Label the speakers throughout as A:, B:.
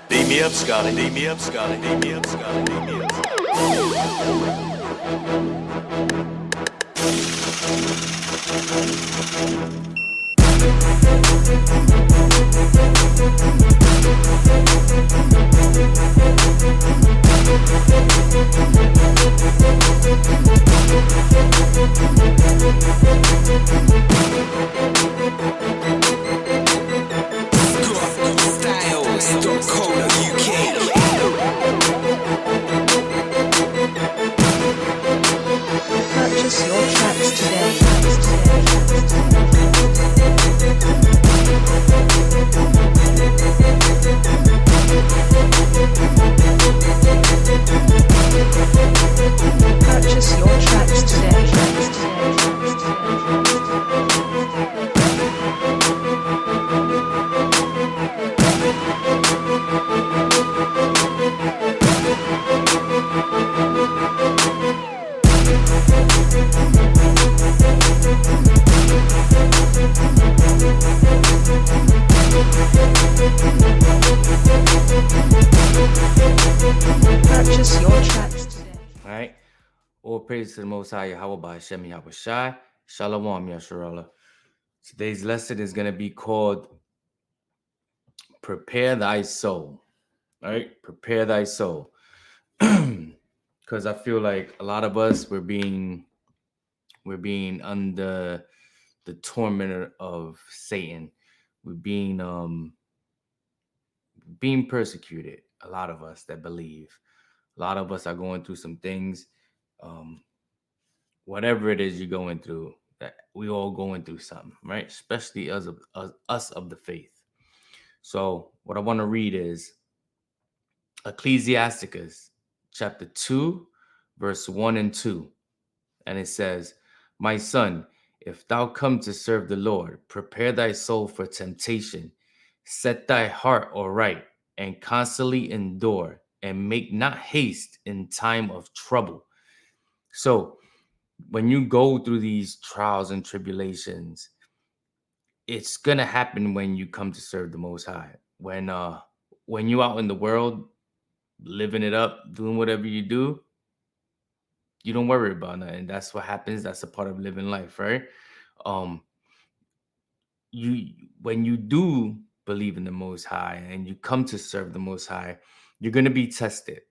A: Beat me up, Scotty. Beat me up, Scotty. Beat me up, Scotty. Beat me up,
B: Purchase your tracks today. Purchase your tracks today. Purchase your tracks today.
C: All right. All praise to the Most High Yahweh by Hashem Yahweh Shai. Shalom, Yasharallah. Today's lesson is going to be called Prepare Thy Soul. All right. Prepare thy soul. Because I feel like a lot of us, we're being under the torment of Satan. We're being persecuted. A lot of us that believe. A lot of us are going through some things. Whatever it is you're going through, that we all going through something, right? Especially us of the faith. So what I want to read is Ecclesiasticus chapter 2, verse 1 and 2. And it says, "My son, if thou come to serve the Lord, prepare thy soul for temptation. Set thy heart aright, and constantly endure, and make not haste in time of trouble." So when you go through these trials and tribulations, it's gonna happen when you come to serve the Most High. When you're out in the world, living it up, doing whatever you do, you don't worry about nothing. That's what happens. That's a part of living life, right? When you do believe in the Most High and you come to serve the Most High, you're gonna be tested.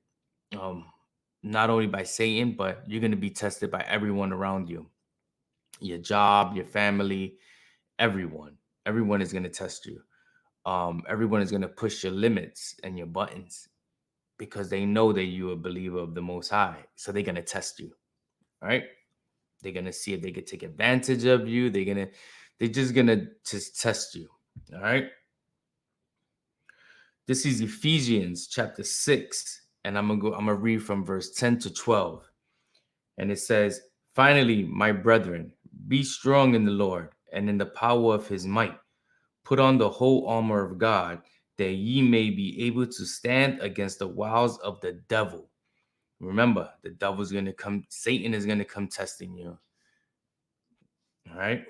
C: Not only by Satan, but you're gonna be tested by everyone around you. Your job, your family, everyone. Everyone is gonna test you. Everyone is gonna push your limits and your buttons because they know that you're a believer of the Most High. So they're gonna test you. All right. They're gonna see if they could take advantage of you. They're just gonna test you. All right. This is Ephesians chapter 6, and I'm gonna read from verse 10 to 12. And it says, "Finally, my brethren, be strong in the Lord and in the power of his might. Put on the whole armor of God, that ye may be able to stand against the wiles of the devil." Remember, the devil's gonna come, Satan is gonna come testing you. All right.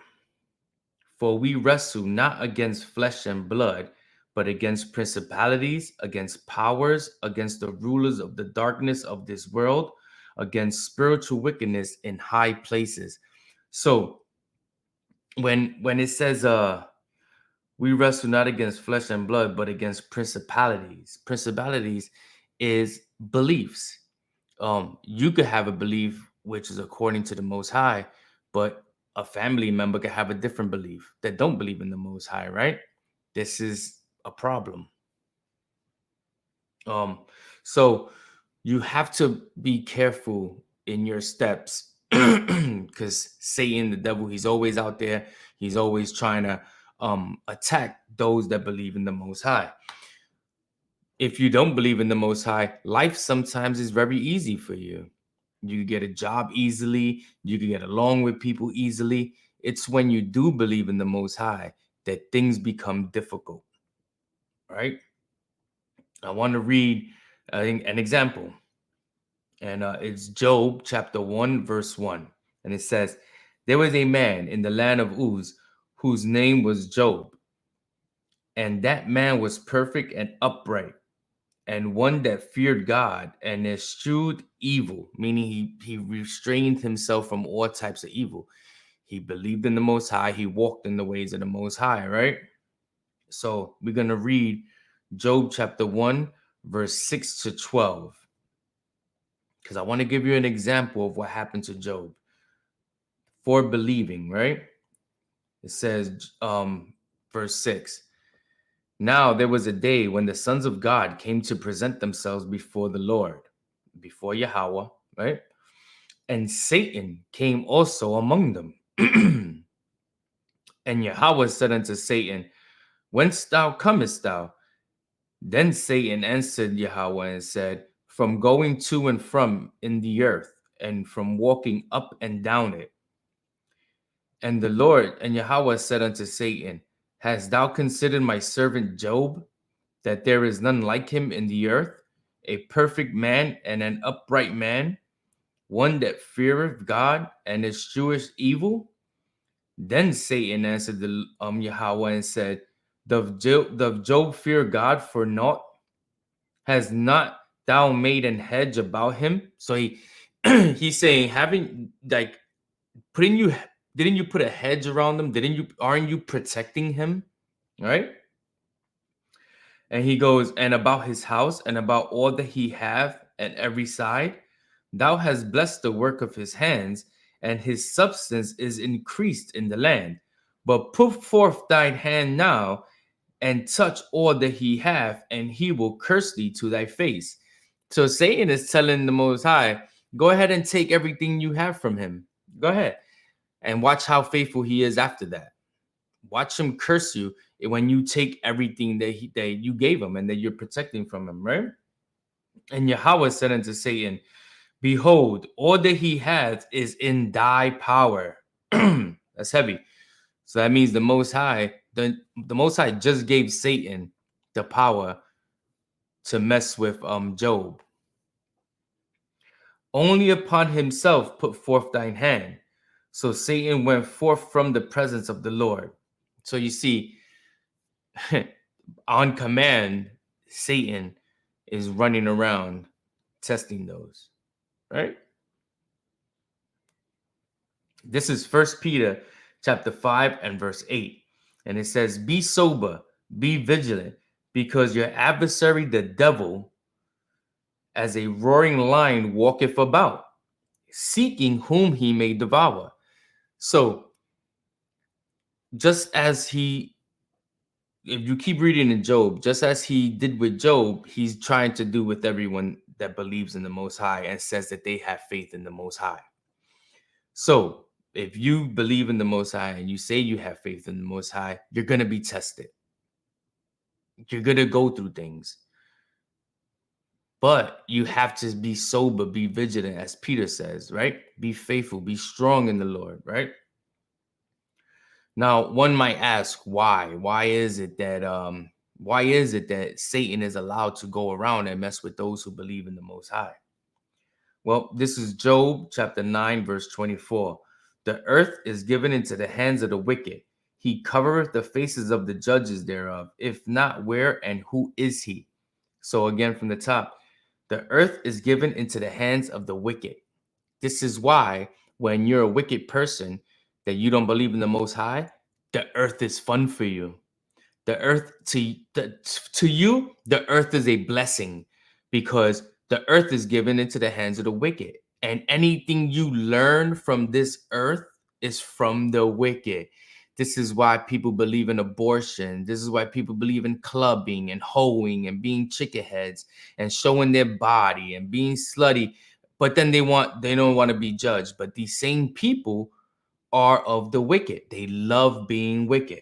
C: "For we wrestle not against flesh and blood, but against principalities, against powers, against the rulers of the darkness of this world, against spiritual wickedness in high places." So when it says we wrestle not against flesh and blood, but against principalities. Principalities is beliefs. You could have a belief which is according to the Most High, but a family member could have a different belief that don't believe in the Most High, right? This is a problem. So you have to be careful in your steps because Satan, the devil, he's always out there. He's always trying to attack those that believe in the Most High. If you don't believe in the Most High, life sometimes is very easy for you. You get a job easily. You can get along with people easily. It's when you do believe in the Most High that things become difficult, right? I want to read an example. And it's Job chapter 1, verse 1. And it says, "There was a man in the land of Uz whose name was Job. And that man was perfect and upright, and one that feared God and eschewed evil, meaning he restrained himself from all types of evil. He believed in the Most High. He walked in the ways of the Most High, right? So we're going to read Job chapter 1, verse 6 to 12, because I want to give you an example of what happened to Job for believing, right? It says, verse 6, now there was a day when the sons of God came to present themselves before the Lord, before Yahweh, right? And Satan came also among them. And Yahweh said unto Satan, whence thou comest thou? Then Satan answered Yahweh and said, from going to and from in the earth, and from walking up and down it. And the Lord and Yahweh said unto Satan, hast thou considered my servant Job, that there is none like him in the earth, a perfect man and an upright man, one that feareth God and escheweth evil? Then Satan answered the Yahweh and said, doth Job fear God for naught? Has not thou made an hedge about him? So he's saying, having like didn't you put a hedge around him? Aren't you protecting him? Right? And he goes, and about his house and about all that he hath at every side, thou hast blessed the work of his hands, and his substance is increased in the land. But put forth thine hand now, and touch all that he hath, and he will curse thee to thy face. So Satan is telling the Most High, go ahead and take everything you have from him. Go ahead. And watch how faithful he is after that. Watch him curse you when you take everything that you gave him and that you're protecting from him, right? And Yahweh said unto Satan, behold, all that he hath is in thy power. That's heavy. So that means the Most High, the Most High just gave Satan the power to mess with Job. Only upon himself put forth thine hand. So Satan went forth from the presence of the Lord. So you see, on command, Satan is running around testing those, right? This is 1 Peter chapter 5 and verse 8. And it says, be sober, be vigilant, because your adversary, the devil, as a roaring lion walketh about, seeking whom he may devour. So just as if you keep reading in Job, just as he did with Job, he's trying to do with everyone that believes in the Most High and says that they have faith in the Most High. So if you believe in the Most High and you say you have faith in the Most High, you're going to be tested. You're going to go through things. But you have to be sober, be vigilant, as Peter says, right? Be faithful, be strong in the Lord, right? Now, one might ask why? Why is it that Satan is allowed to go around and mess with those who believe in the Most High? Well, this is Job chapter 9, verse 24. The earth is given into the hands of the wicked. He covereth the faces of the judges thereof. If not, where and who is he? So again, from the top, the earth is given into the hands of the wicked. This is why when you're a wicked person that you don't believe in the Most High, the earth is fun for you. The earth to you, the earth is a blessing because the earth is given into the hands of the wicked. And anything you learn from this earth is from the wicked. This is why people believe in abortion. This is why people believe in clubbing and hoeing and being chickenheads and showing their body and being slutty. But then they don't want to be judged. But these same people are of the wicked. They love being wicked,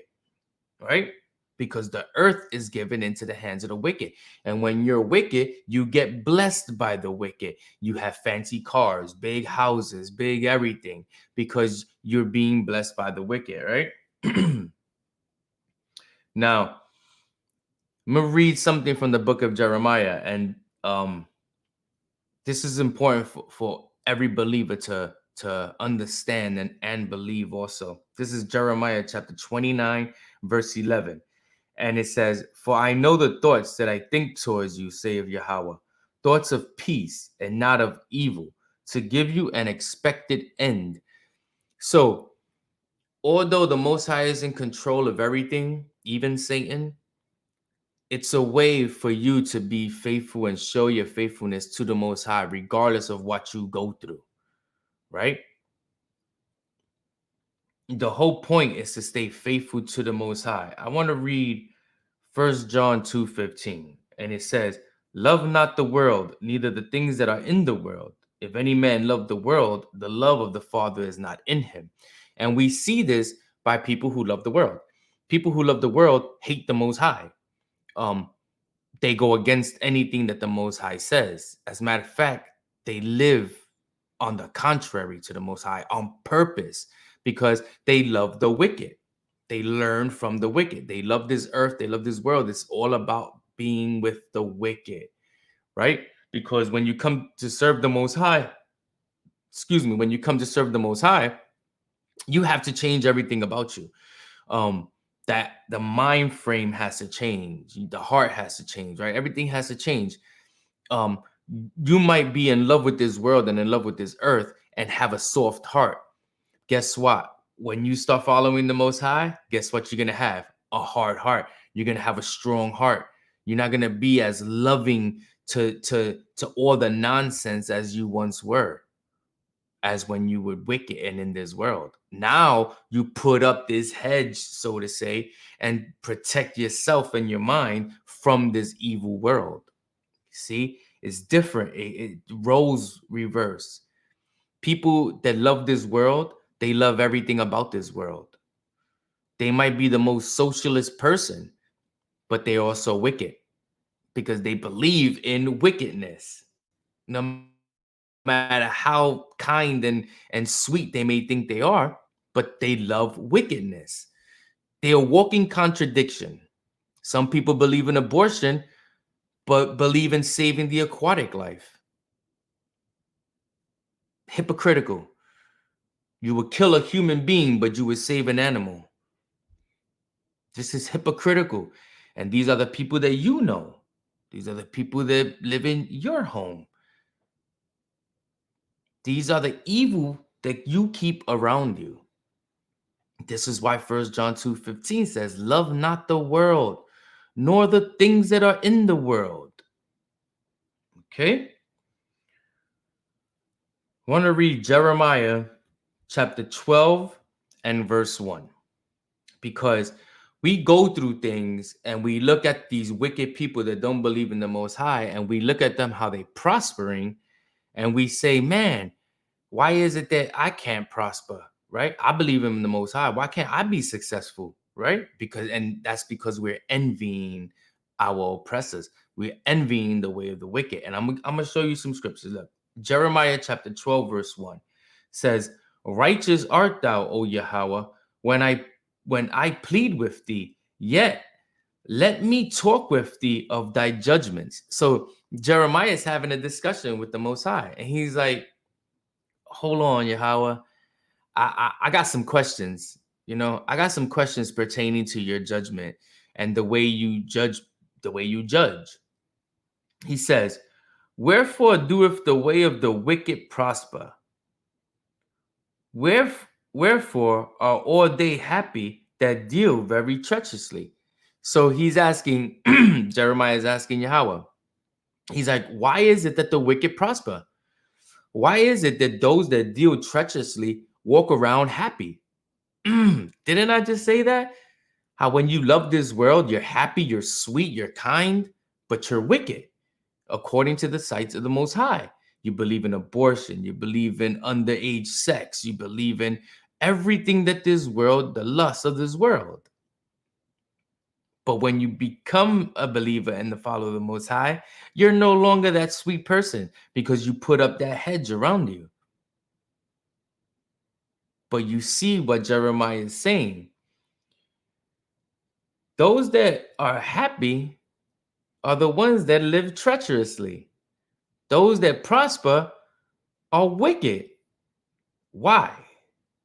C: right? Because the earth is given into the hands of the wicked. And when you're wicked, you get blessed by the wicked. You have fancy cars, big houses, big everything, because you're being blessed by the wicked, right? Now, I'm going to read something from the book of Jeremiah. And this is important for every believer to understand and believe also. This is Jeremiah chapter 29, verse 11. And it says, "For I know the thoughts that I think towards you, saith Yahweh, thoughts of peace and not of evil, to give you an expected end." So, although the Most High is in control of everything, even Satan, it's a way for you to be faithful and show your faithfulness to the Most High, regardless of what you go through, right? The whole point is to stay faithful to the Most High. I want to read 1 John 2:15, and it says, "Love not the world, neither the things that are in the world. If any man love the world, the love of the Father is not in him." And we see this by people who love the world. People who love the world hate the Most High. They go against anything that the Most High says. As a matter of fact, they live on the contrary to the Most High on purpose because they love the wicked. They learn from the wicked. They love this earth. They love this world. It's all about being with the wicked, right? Because when you come to serve the Most High, when you come to serve the Most High, you have to change everything about you. That the mind frame has to change, the heart has to change, right? Everything has to change. You might be in love with this world and in love with this earth and have a soft heart. Guess what? When you start following the Most High, guess what you're gonna have? A hard heart. You're gonna have a strong heart. You're not gonna be as loving to all the nonsense as you once were, as when you were wicked and in this world. Now you put up this hedge, so to say, and protect yourself and your mind from this evil world. See, it's different. It roles reverse. People that love this world, they love everything about this world. They might be the most socialist person, but they're also wicked because they believe in wickedness. No matter how kind and sweet they may think they are, but they love wickedness. They are walking contradiction. Some people believe in abortion, but believe in saving the aquatic life. Hypocritical. You would kill a human being, but you would save an animal. This is hypocritical. And these are the people that you know. These are the people that live in your home. These are the evil that you keep around you. This is why 1 John 2:15 says, "Love not the world, nor the things that are in the world." Okay? I want to read Jeremiah chapter 12 and verse 1. Because we go through things and we look at these wicked people that don't believe in the Most High, and we look at them how they prospering, and we say, man, why is it that I can't prosper, right? I believe in the Most High. Why can't I be successful, right? And that's because we're envying our oppressors. We're envying the way of the wicked. And I'm going to show you some scriptures. Look, Jeremiah chapter 12, verse 1 says, "Righteous art thou, O Yahweh, when I plead with thee, yet let me talk with thee of thy judgments." So Jeremiah is having a discussion with the Most High, and he's like, "Hold on, Yahweh. I got some questions. I got some questions pertaining to your judgment and the way you judge, the way you judge." He says, "Wherefore doeth the way of the wicked prosper? Wherefore are all they happy that deal very treacherously?" So he's asking, Jeremiah is asking Yahweh. He's like, why is it that the wicked prosper? Why is it that those that deal treacherously walk around happy? Didn't I just say that? How when you love this world, you're happy, you're sweet, you're kind, but you're wicked, according to the sights of the Most High. You believe in abortion, you believe in underage sex, you believe in everything that this world, the lust of this world. But when you become a believer and the follower of the Most High, you're no longer that sweet person because you put up that hedge around you. But you see what Jeremiah is saying. Those that are happy are the ones that live treacherously. Those that prosper are wicked. Why?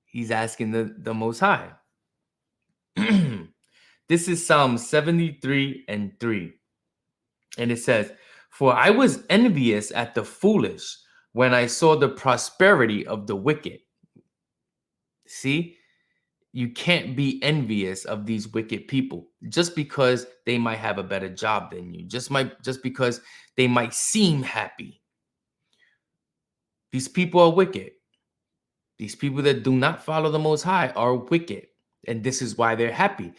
C: He's asking the Most High. This is Psalm 73:3. And it says, "For I was envious at the foolish when I saw the prosperity of the wicked." See, you can't be envious of these wicked people just because they might have a better job than you, just because they might seem happy. These people are wicked. These people that do not follow the Most High are wicked. And this is why they're happy.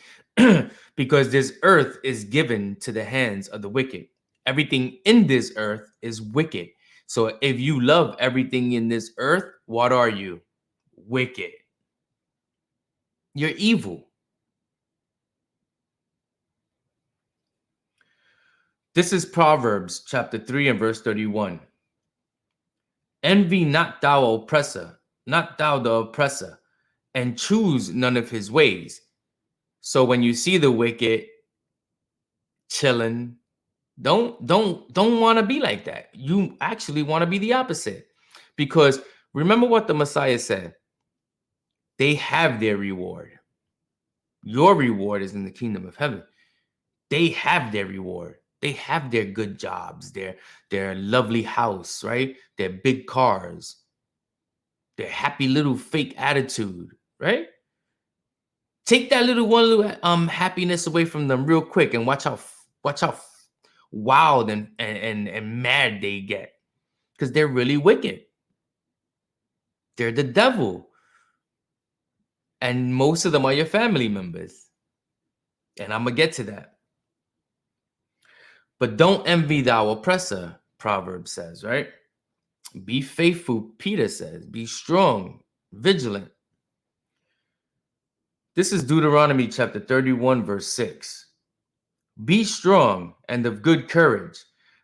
C: Because this earth is given to the hands of the wicked. Everything in this earth is wicked. So if you love everything in this earth, what are you? Wicked. You're evil. This is Proverbs chapter 3 and verse 31. "Envy not thou oppressor, not thou the oppressor, and choose none of his ways." So when you see the wicked chilling, don't want to be like that. You actually want to be the opposite. Because remember what the Messiah said. They have their reward. Your reward is in the kingdom of heaven. They have their reward. They have their good jobs, their lovely house, right? Their big cars, their happy little fake attitude, right? Take that little happiness away from them real quick and watch how wild and mad they get, because they're really wicked. They're the devil. And most of them are your family members. And I'm going to get to that. But don't envy thou oppressor, Proverbs says, right? Be faithful, Peter says. Be strong, vigilant. This is Deuteronomy chapter 31, verse 6. "Be strong and of good courage.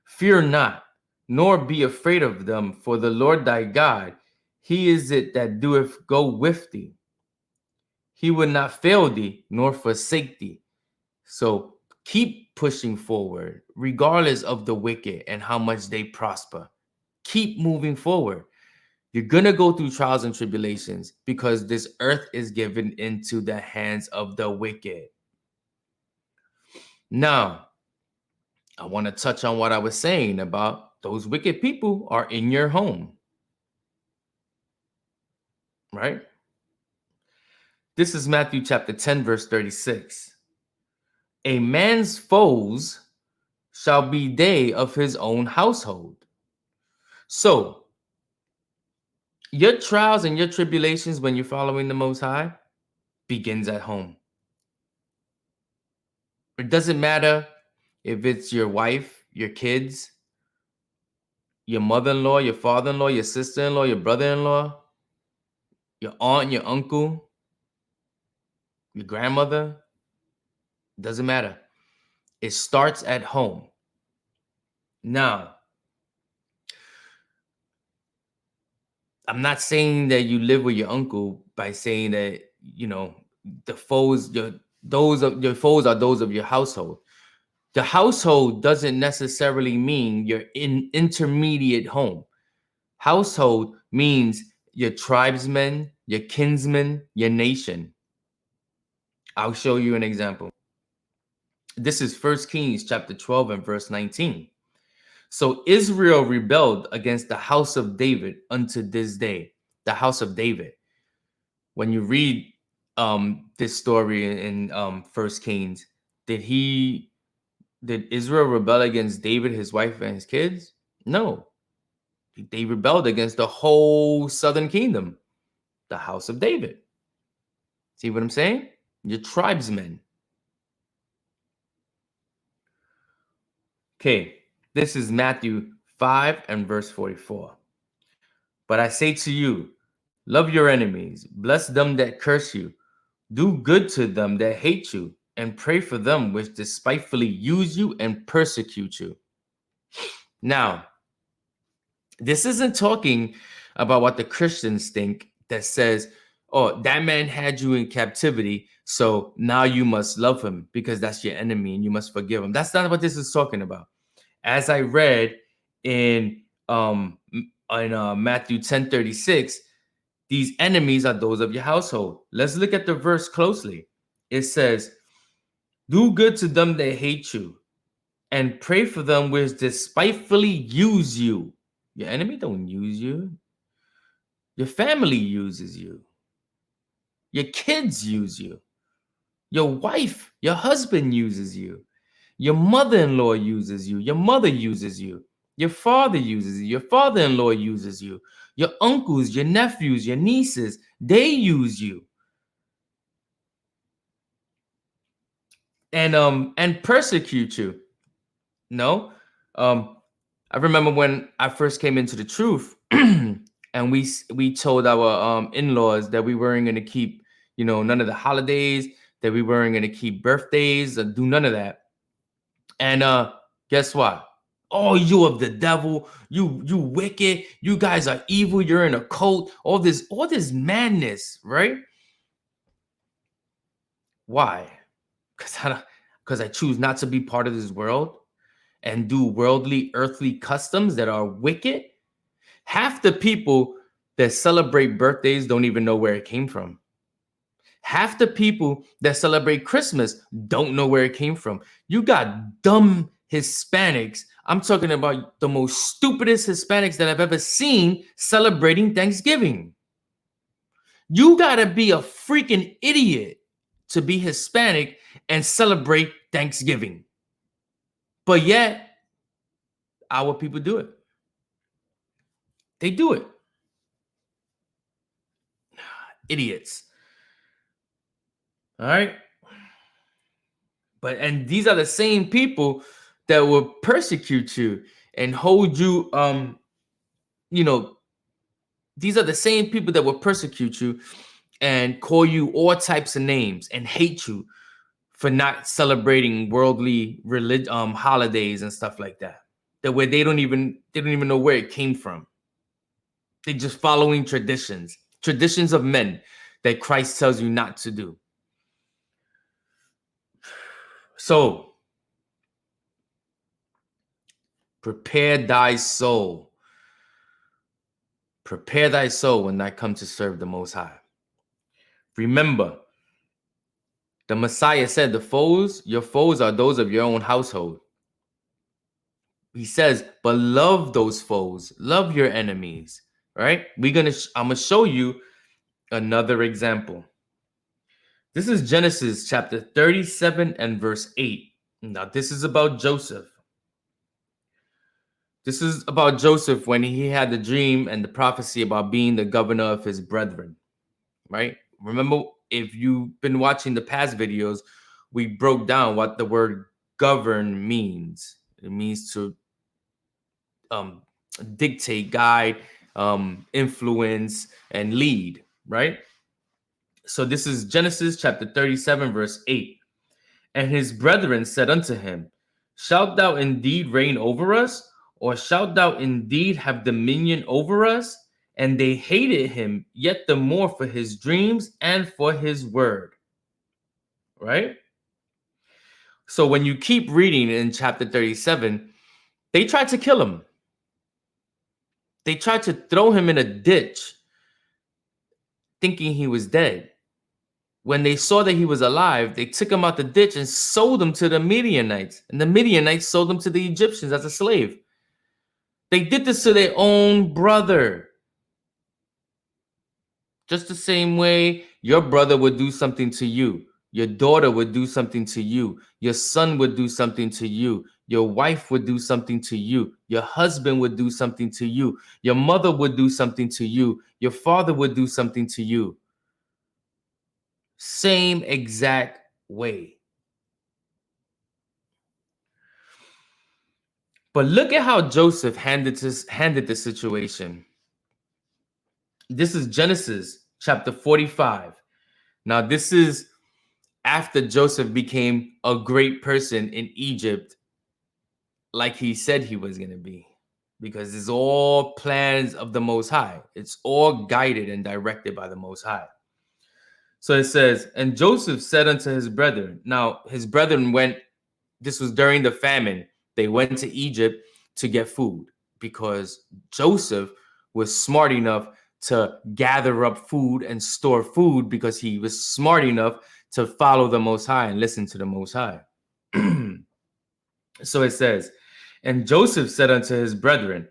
C: Fear not, nor be afraid of them, for the Lord thy God, he is it that doeth go with thee. He will not fail thee, nor forsake thee." So keep pushing forward, regardless of the wicked and how much they prosper. Keep moving forward. You're going to go through trials and tribulations because this earth is given into the hands of the wicked. Now, I want to touch on what I was saying about those wicked people are in your home. Right? This is Matthew chapter 10, verse 36. "A man's foes shall be they of his own household." So, your trials and your tribulations when you're following the Most High begins at home. It doesn't matter if it's your wife, your kids, your mother-in-law, your father-in-law, your sister-in-law, your brother-in-law, your aunt, your uncle, your grandmother. Doesn't matter. It starts at home. Now, I'm not saying that you live with your uncle by saying that, the foes, those of your foes are those of your household. The household doesn't necessarily mean your intermediate home. Household means your tribesmen, your kinsmen, your nation. I'll show you an example. This is 1 Kings chapter 12 and verse 19. "So Israel rebelled against the house of David unto this day." The house of David. When you read this story in 1 Kings, did Israel rebel against David, his wife, and his kids? No. They rebelled against the whole southern kingdom, the house of David. See what I'm saying? Your tribesmen. Okay, this is Matthew 5 and verse 44. "But I say to you, love your enemies, bless them that curse you, do good to them that hate you, and pray for them which despitefully use you and persecute you." Now, this isn't talking about what the Christians think that says, "Oh, that man had you in captivity, so now you must love him because that's your enemy and you must forgive him." That's not what this is talking about. As I read in Matthew 10:36, these enemies are those of your household. Let's look at the verse closely. It says, Do good to them that hate you, and pray for them which despitefully use you. Your enemy don't use you. Your family uses you. Your kids use you. Your wife, your husband uses you. Your mother-in-law uses you. Your mother uses you. Your father uses you. Your father-in-law uses you. Your uncles, your nephews, your nieces, they use you. And persecute you. No. I remember when I first came into the truth, and we told our in-laws that we weren't going to keep, none of the holidays, that we weren't going to keep birthdays or do none of that. And guess what? Oh, you of the devil, you wicked, you guys are evil, you're in a cult, all this madness, right? Why? Because I choose not to be part of this world and do worldly, earthly customs that are wicked. Half the people that celebrate birthdays don't even know where it came from. Half the people that celebrate Christmas don't know where it came from. You got dumb Hispanics. I'm talking about the most stupidest Hispanics that I've ever seen celebrating Thanksgiving. You got to be a freaking idiot to be Hispanic and celebrate Thanksgiving. But yet, our people do it. They do it. Idiots. All right. And these are the same people that will persecute you and hold you, these are the same people that will persecute you and call you all types of names and hate you for not celebrating worldly holidays and stuff like that. That where they don't even know where it came from. They're just following traditions of men that Christ tells you not to do. So, prepare thy soul. Prepare thy soul when I come to serve the Most High. Remember, the Messiah said your foes are those of your own household. He says, but love those foes, love your enemies, right? I'm going to show you another example. This is Genesis chapter 37 and verse 8. Now, this is about Joseph. This is about Joseph when he had the dream and the prophecy about being the governor of his brethren, right? Remember, if you've been watching the past videos, we broke down what the word govern means. It means to dictate, guide, influence, and lead, right? So this is Genesis chapter 37, verse 8. And his brethren said unto him, shalt thou indeed reign over us? Or shalt thou indeed have dominion over us? And they hated him yet the more for his dreams and for his word. Right? So when you keep reading in chapter 37, they tried to kill him. They tried to throw him in a ditch, thinking he was dead. When they saw that he was alive, they took him out the ditch and sold him to the Midianites. And the Midianites sold him to the Egyptians as a slave. They did this to their own brother. Just the same way your brother would do something to you. Your daughter would do something to you. Your son would do something to you. Your wife would do something to you. Your husband would do something to you. Your mother would do something to you. Your father would do something to you. Same exact way. But look at how Joseph handled the situation. This is Genesis chapter 45. Now, this is after Joseph became a great person in Egypt, like he said he was going to be, because it's all plans of the Most High. It's all guided and directed by the Most High. So it says, and Joseph said unto his brethren. Now, his brethren went, this was during the famine. They went to Egypt to get food because Joseph was smart enough to gather up food and store food because he was smart enough to follow the Most High and listen to the Most High. So it says, and Joseph said unto his brethren,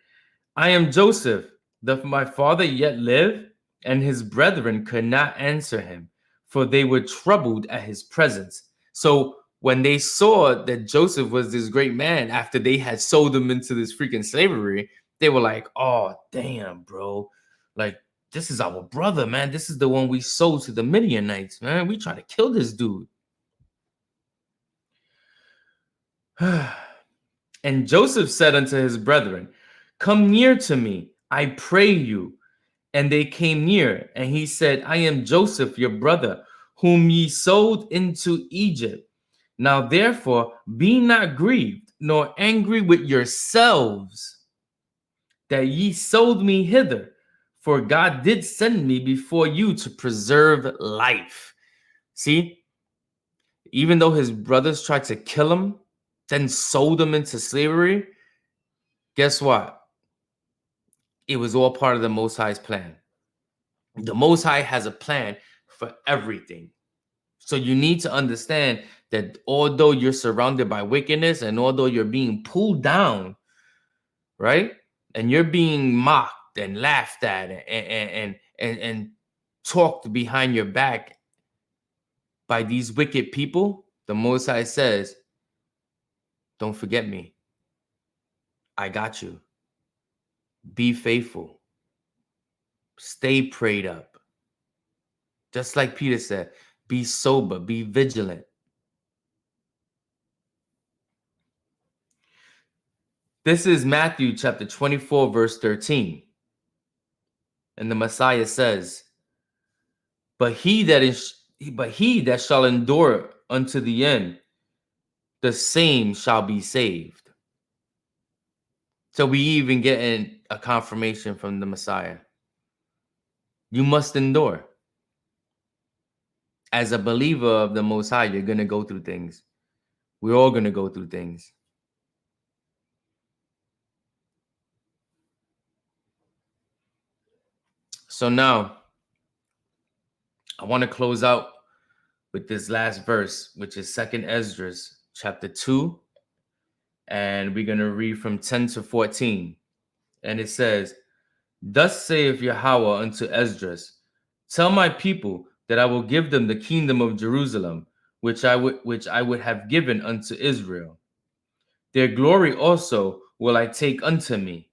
C: I am Joseph, doth my father yet live? And his brethren could not answer him, for they were troubled at his presence. So when they saw that Joseph was this great man after they had sold him into this freaking slavery, they were like, oh, damn, bro. Like, this is our brother, man. This is the one we sold to the Midianites, man. We try to kill this dude. And Joseph said unto his brethren, come near to me, I pray you. And they came near, and he said, I am Joseph, your brother, whom ye sold into Egypt. Now therefore be not grieved, nor angry with yourselves, that ye sold me hither. For God did send me before you to preserve life. See, even though his brothers tried to kill him, then sold him into slavery, guess what? It was all part of the Most High's plan. The Most High has a plan for everything. So you need to understand that although you're surrounded by wickedness and although you're being pulled down, right? And you're being mocked and laughed at and talked behind your back by these wicked people, the Most High says, don't forget me. I got you. Be faithful. Stay prayed up. Just like Peter said, be sober, be vigilant. This is Matthew chapter 24, verse 13. And the Messiah says, but he that shall endure unto the end, the same shall be saved. So we even get a confirmation from the Messiah. You must endure. As a believer of the Most High, you're going to go through things. We're all going to go through things. So now, I want to close out with this last verse, which is 2nd ESDRAS chapter 2. And we're going to read from 10 to 14. And it says, thus saith Yahweh unto Esdras, tell my people that I will give them the kingdom of Jerusalem, which I would have given unto Israel. Their glory also will I take unto me,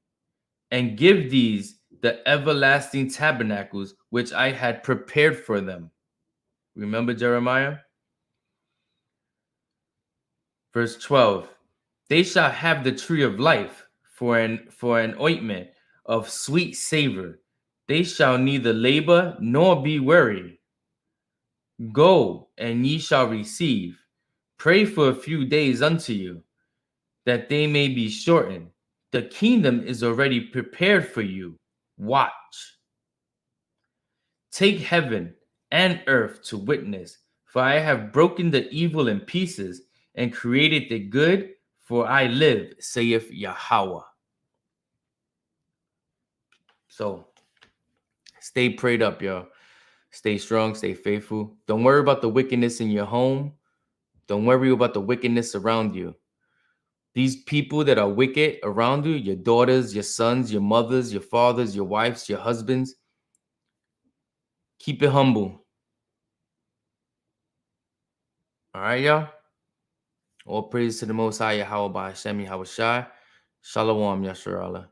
C: and give these the everlasting tabernacles which I had prepared for them. Remember Jeremiah? Verse 12. They shall have the tree of life for an ointment of sweet savor. They shall neither labor nor be weary. Go, and ye shall receive. Pray for a few days unto you, that they may be shortened. The kingdom is already prepared for you. Watch. Take heaven and earth to witness, for I have broken the evil in pieces and created the good, for I live, saith Yahweh. So stay prayed up, y'all. Stay strong, stay faithful. Don't worry about the wickedness in your home. Don't worry about the wickedness around you. These people that are wicked around you, your daughters, your sons, your mothers, your fathers, your wives, your husbands, keep it humble. All right, y'all? All praise to the Most High, Yahweh, Hashem, Yahweh Shai. Shalom, Yasharallah.